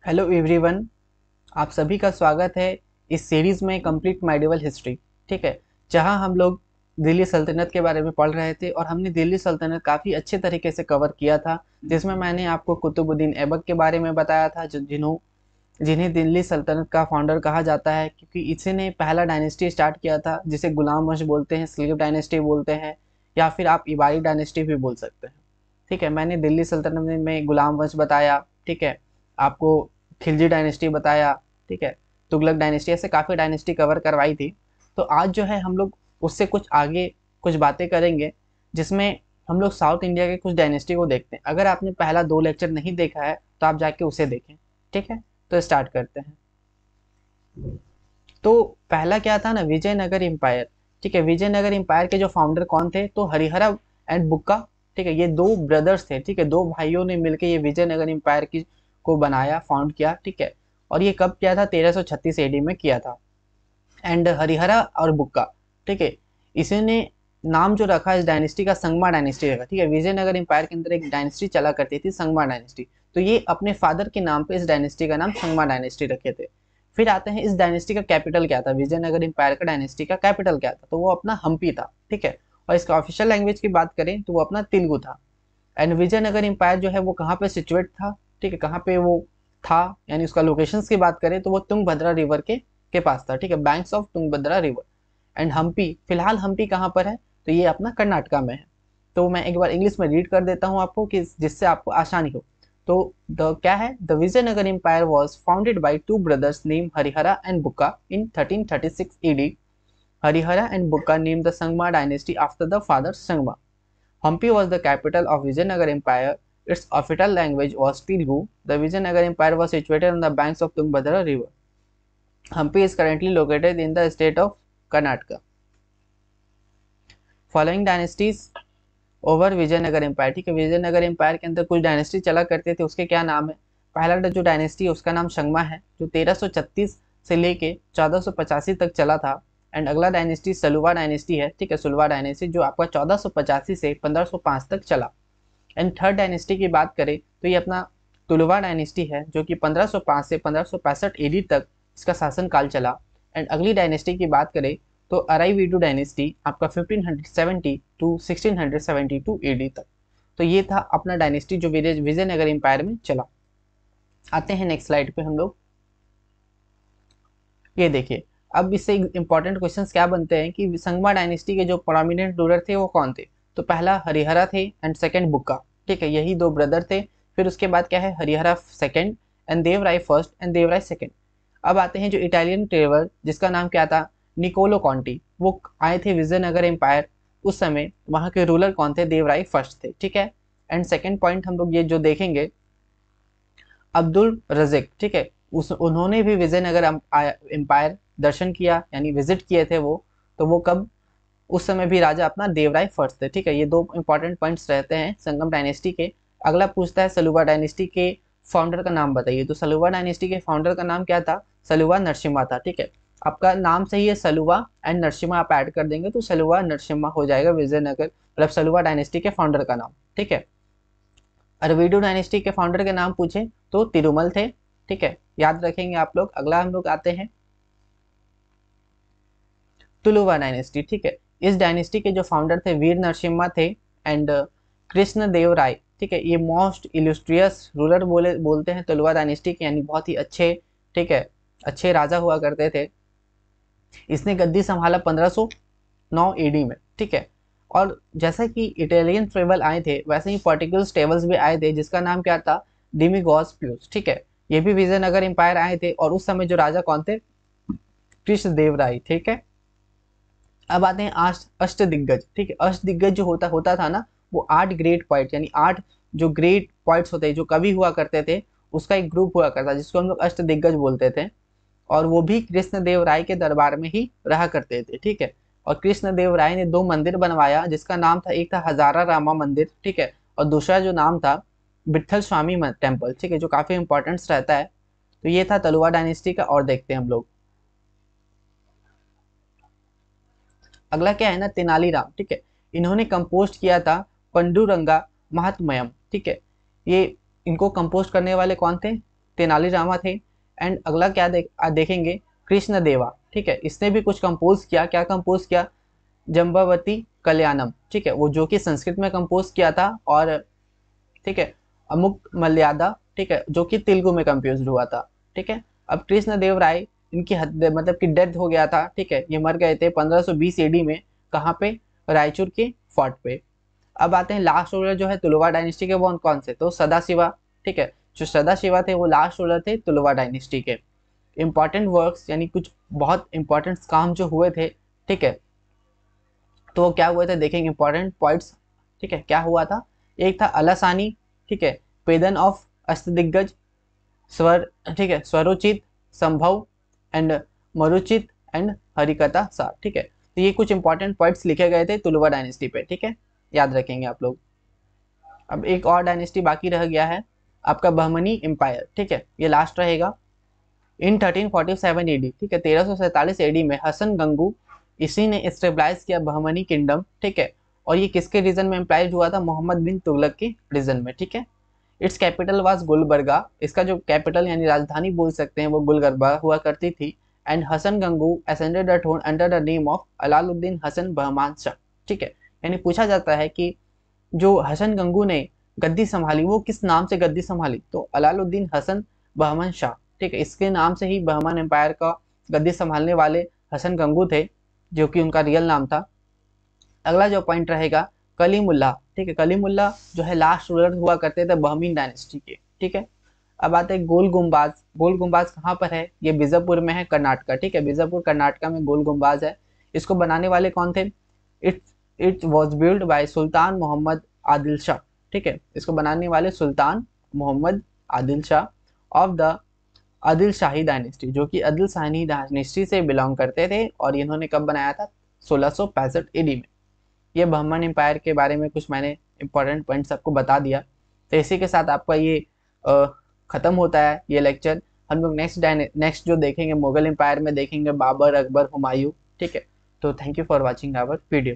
Hello everyone, आप सभी का स्वागत है इस सीरीज़ में कंप्लीट मेडिवल हिस्ट्री। ठीक है, जहां हम लोग दिल्ली सल्तनत के बारे में पढ़ रहे थे और हमने दिल्ली सल्तनत काफ़ी अच्छे तरीके से कवर किया था, जिसमें मैंने आपको कुतुबुद्दीन ऐबक के बारे में बताया था, जिन्हें दिल्ली सल्तनत का फाउंडर कहा जाता है, क्योंकि इसी ने पहला डायनेस्टी स्टार्ट किया था, जिसे गुलाम वंश बोलते हैं, स्लेव डायनेस्टी बोलते हैं, या फिर आप इबारी डायनेस्टी भी बोल सकते हैं। ठीक है, मैंने दिल्ली सल्तनत में गुलाम वंश बताया। ठीक है, आपको खिलजी डायनेस्टी बताया। ठीक है, तुगलक डायनेस्टी, ऐसे काफ़ी डायनेस्टी कवर करवाई थी। तो आज जो है हम लोग उससे कुछ आगे कुछ बातें करेंगे, जिसमें हम लोग साउथ इंडिया के कुछ डायनेस्टी को देखते हैं। अगर आपने पहला 2 लेक्चर नहीं देखा है तो आप जाके उसे देखें। ठीक है, तो स्टार्ट करते हैं। तो पहला क्या था ना, विजयनगर एम्पायर। ठीक है, विजयनगर एम्पायर के जो फाउंडर कौन थे, तो हरिहरा एंड बुक्का। ठीक है, ये 2 ब्रदर्स थे। ठीक है, 2 भाइयों ने मिलकर ये विजयनगर एम्पायर की को बनाया, फाउंड किया। ठीक है, और ये कब किया था, 1336 एडी में किया था। एंड हरिहरा और बुक्का, ठीक है, इसी ने नाम जो रखा इस डायनेस्टी का, संगमा डायनेस्टी रखा। ठीक है, विजयनगर एम्पायर के अंदर एक डायनेस्टी चला करती थी, संगमा डायनेस्टी। तो ये अपने फादर के नाम पे इस डायनेस्टी का नाम संगमा डायनेस्टी रखे थे। फिर आते हैं, इस डायनेस्टी का कैपिटल क्या था, विजयनगर एम्पायर का डायनेस्टी का कैपिटल क्या था, तो वो अपना हम्पी था। ठीक है, और इसका ऑफिशियल लैंग्वेज की बात करें तो वो अपना तेलुगु था। एंड विजयनगर एम्पायर जो है वो कहाँ पे सिचुएट था, ठीक है, कहाँ पे वो था, यानी उसका लोकेशंस की बात करें तो वो तुंगभद्रा रिवर के पास था। ठीक है, banks of Tungabhadra river. And Hampi, फिलहाल हम्पी कहाँ पर है, तो ये अपना कर्नाटका में है। तो मैं एक बार इंग्लिश में रीड कर देता हूँ आपको, कि जिससे आपको आसानी हो। तो द क्या है, the Vijayanagar empire was founded by 2 brothers name Harihara and Bukka in 1336 AD. Harihara and Bukka named the Sangma dynasty after the father Sangma. Hampi was the capital of Vijayanagar Empire. Its official language was Telugu. The Vijayanagar Empire was situated on the banks of Tungabhadra River. Hampi is currently located in the state of Karnataka. Following dynasties over Vijayanagar empire. ठीक है, Vijayanagar empire के अंदर कुछ dynasty चला करते थे, उसके क्या नाम है। पहला जो डायनेस्टी है उसका नाम संगमा है, जो 1336 से लेके 1485 तक चला था। एंड अगला डायनेस्टी सलुवा डायनेस्टी है। ठीक है, सुलवा डायनेस्टी जो आपका 1485 से 1505 तक चला। एंड थर्ड डायनेस्टी की बात करें तो ये अपना तुलवा डायनेस्टी है, जो कि 1505 से 1565 एडी तक इसका शासनकाल चला। एंड अगली डायनेस्टी की बात करें तो अराइवीडू डायनेस्टी आपका 1570 टू 1672 एडी तक। तो ये था अपना डायनेस्टी जो विजयनगर एम्पायर में चला। आते हैं नेक्स्ट स्लाइड पे हम लोग। ये देखिए, अब इससे इंपॉर्टेंट क्वेश्चंस क्या बनते हैं कि संगमा डायनेस्टी के जो प्रोमिनेंट रूलर थे वो कौन थे। तो पहला हरिहरा थे एंड सेकंड बुक्का। ठीक है, यही 2 ब्रदर थे। फिर उसके बाद क्या है, Harihara second and Devaraya first and Devaraya second. अब आते हैं जो इटालियन ट्रेवलर, जिसका नाम क्या था, निकोलो कॉन्टी, वो आए थे विजयनगर एम्पायर। उस समय वहाँ के रूलर कौन थे, देवराय फर्स्ट थे। ठीक है, एंड सेकेंड पॉइंट हम लोग ये जो देखेंगे, अब्दुल रज़ीक। ठीक है, उस उन्होंने भी विजयनगर एम्पायर दर्शन किया, यानी विजिट किए थे वो। तो वो कब, उस समय भी राजा अपना देवराय फर्स्ट थे। ठीक है, ये 2 इंपॉर्टेंट पॉइंट्स रहते हैं संगम डायनेस्टी के। अगला पूछता है सलुवा डायनेस्टी के फाउंडर का नाम बताइए। तो सलुवा डायनेस्टी के फाउंडर का नाम क्या था, सलुवा नरसिम्हा था। ठीक है, आपका नाम सही है सलुवा एंड नरसिम्हा, आप ऐड कर देंगे तो सलुवा नरसिम्हा हो जाएगा विजयनगर, मतलब सलुवा डायनेस्टी के फाउंडर का नाम। ठीक है, अरवीडू डायनेस्टी के फाउंडर के नाम पूछे तो तिरुमल थे। ठीक है, याद रखेंगे आप लोग। अगला हम लोग आते हैं तुलुवा डायनेस्टी। ठीक है, इस डायनेस्टी के जो फाउंडर थे वीर नरसिम्हा थे एंड कृष्ण देव राय। ठीक है, ये मोस्ट इलस्ट्रियस रूलर बोलते हैं तुलुवा डायनेस्टी के, यानी बहुत ही अच्छे, ठीक है, अच्छे राजा हुआ करते थे। इसने गद्दी संभाला 1509 एडी में। ठीक है, और जैसा कि इटालियन ट्रेवल आए थे, वैसे ही पर्टिकुलर ट्रेवल्स भी आए थे, जिसका नाम क्या था, डिमिगॉस प्यूस। ठीक है, ये भी विजयनगर एम्पायर आए थे, और उस समय जो राजा कौन थे, कृष्ण देव राय। ठीक है, अब आते हैं अष्ट दिग्गज। ठीक है, अष्ट दिग्गज जो होता होता था ना, वो 8 ग्रेट पॉइंट, यानी 8 जो ग्रेट पॉइंट्स होते हैं, जो कवि हुआ करते थे, उसका एक ग्रुप हुआ करता, जिसको हम लोग अष्ट दिग्गज बोलते थे। और वो भी कृष्ण देव राय के दरबार में ही रहा करते थे। ठीक है, और कृष्ण देव राय ने 2 मंदिर बनवाया, जिसका नाम था, एक था हजारा रामा मंदिर। ठीक है, और दूसरा जो नाम था विट्ठल स्वामी टेम्पल। ठीक है, जो काफी इंपॉर्टेंस रहता है। तो ये था तलुवा डायनेस्टी का। और देखते हैं हम लोग, अगला क्या है ना, तेनालीराम। ठीक है, इन्होंने कंपोज किया था पंडुरंगा महात्म्यम। ठीक है, ये इनको कंपोज करने वाले कौन थे, तेनालीरामा थे। एंड अगला क्या देखेंगे, कृष्ण देवा, ठीक है, इसने भी कुछ कंपोज किया। क्या कंपोज किया, जम्बावती कल्याणम, ठीक है, वो जो कि संस्कृत में कंपोज किया था। और ठीक है, अमुक मल्यादा, ठीक है, जो कि तेलुगु में कंपोज हुआ था। ठीक है, अब कृष्ण देव राय, इनकी मतलब कि डेथ हो गया था। ठीक है, ये मर गए थे 1520 एडी में। कहाँ पे, रायचूर के फोर्ट पे। अब आते हैं लास्ट रूलर जो है तुलुवा डायनेस्टी के, वो कौन से, तो सदाशिवा। ठीक है, जो सदाशिवा थे वो लास्ट रूलर थे तुलुवा डायनेस्टी के। इंपॉर्टेंट वर्क्स यानी कुछ बहुत इंपॉर्टेंट काम जो हुए थे, ठीक है, तो वो क्या हुए थे देखेंगे, इंपॉर्टेंट पॉइंट्स। ठीक है, क्या हुआ था, एक था अलासानी, ठीक है, पेदन ऑफ अष्टदिग्गज, स्वर, ठीक है, स्वरोचित, संभव एंड मरुचित एंड हरिकथा सार। ठीक है, तो ये कुछ इंपॉर्टेंट पॉइंट्स लिखे गए थे तुलुवा डायनेस्टी पे। ठीक है, याद रखेंगे आप लोग। अब एक और डायनेस्टी बाकी रह गया है आपका बहमनी एम्पायर। ठीक है, ये लास्ट रहेगा। इन 1347 एडी, ठीक है, 1347 एडी में हसन गंगू, इसी ने स्टेबलाइज किया बहमनी किंगडम। ठीक है, और ये किसके रीजन में एम्प्लाइज हुआ था, मोहम्मद बिन तुगलक के रीजन में। ठीक है, इट्स कैपिटल वाज गुलबर्गा, इसका जो कैपिटल यानी राजधानी बोल सकते हैं वो गुलबर्गा हुआ करती थी। And Hasan Gangu ascended the throne under the name of Alauddin Hasan Bahman Shah. ठीक है, यानी पूछा जाता है कि जो हसन गंगू ने गद्दी संभाली वो किस नाम से गद्दी संभाली, तो अलाउद्दीन हसन बहमन शाह। ठीक है, इसके नाम से ही बहमन एम्पायर का गद्दी संभालने वाले हसन गंगू थे, जो कि उनका रियल नाम था। अगला जो पॉइंट रहेगा कलीमुल्ला। ठीक है, कलीमुल्ला जो है लास्ट रूलर हुआ करते थे बहमीन डायनेस्टी के। ठीक है, अब आते हैं गोल गुम्बाज। गोल गुम्बाज कहाँ पर है, ये बीजापुर में है, कर्नाटका। ठीक है, बीजापुर कर्नाटका में गोल गुम्बाज है। इसको बनाने वाले कौन थे, it it was build by Sultan Mohammed Adil Shah. ठीक है, इसको बनाने वाले Sultan Mohammed Adil Shah of the Adil Shahi dynasty, जो कि आदिल शाही डायनेस्टी से बिलोंग करते थे। और इन्होंने कब बनाया था, 1665 ईडी में। ये बहमन एम्पायर के बारे में कुछ मैंने इंपॉर्टेंट पॉइंट्स आपको बता दिया। तो इसी के साथ आपका ये ख़त्म होता है ये लेक्चर। हम लोग नेक्स्ट जो देखेंगे मुगल एम्पायर में देखेंगे बाबर, अकबर, हुमायूं। ठीक है, तो thank you for watching our video.